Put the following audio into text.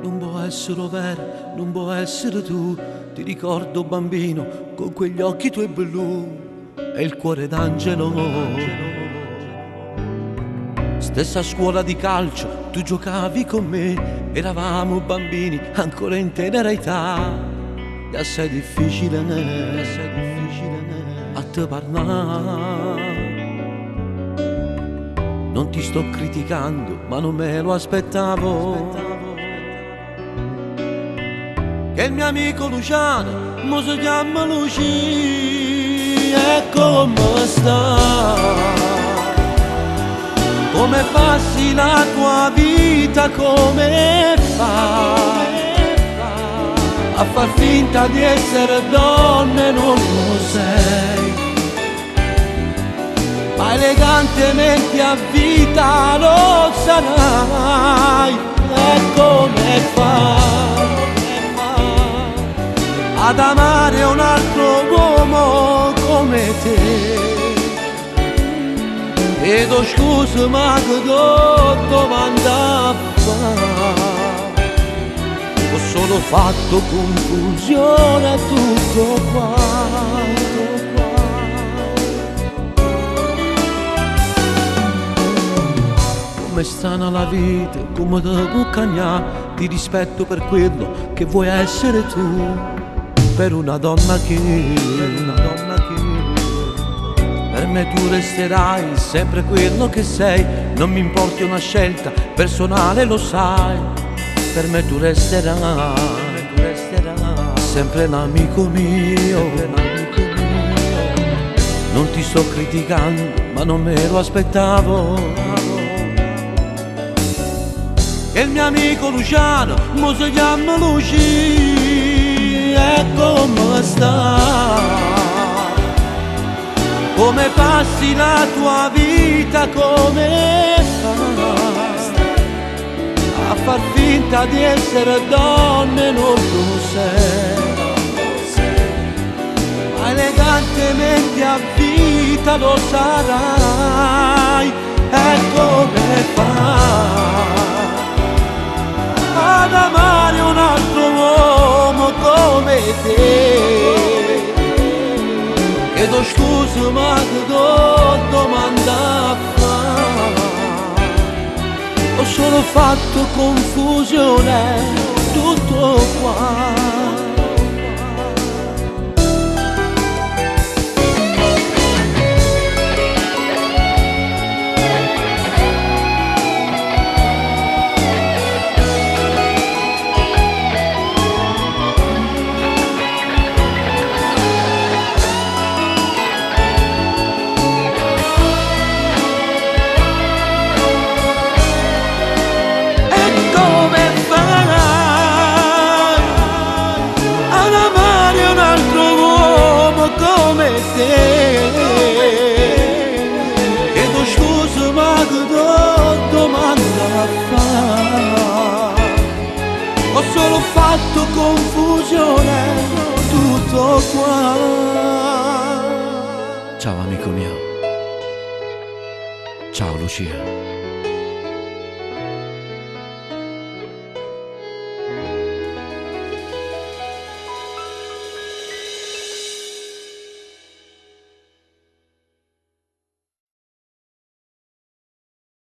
Non può essere vero, non può essere tu. Ti ricordo bambino con quegli occhi tuoi blu e il cuore d'angelo. Stessa scuola di calcio, tu giocavi con me, eravamo bambini ancora in tenera età. E assai difficile a te parlare. Non ti sto criticando, ma non me lo aspettavo. Che il mio amico Luciano, mo si chiama Lucia, e come sta? Come passi la tua vita, come fai a far finta di essere donna e non lo sei? Ma elegantemente a vita lo sarai, e come fai ad amare un altro uomo come te? Chiedo scusa ma che t'ho domanda a fare, ho solo fatto confusione, tutto qua. Come strana la vita, come te può cagnare, ti rispetto per quello che vuoi essere tu, per una donna che per me tu resterai sempre quello che sei. Non mi importi una scelta personale, lo sai, per me tu resterai sempre l'amico mio. Non ti sto criticando, ma non me lo aspettavo. E il mio amico Luciano, mo si chiama Lucia, e come sta? Come passi la tua vita, come fai a far finta di essere donna e non lo sei? Ma elegantemente a vita lo sarai, e come fai ad amare un altro uomo come te? Chiedo scusa ma ti do domanda a fare, ho solo fatto confusione, tutto qua. Chiedo scusa ma che t'ho domanda a fare, ho solo fatto confusione, tutto qua. Ciao amico mio, ciao Lucia.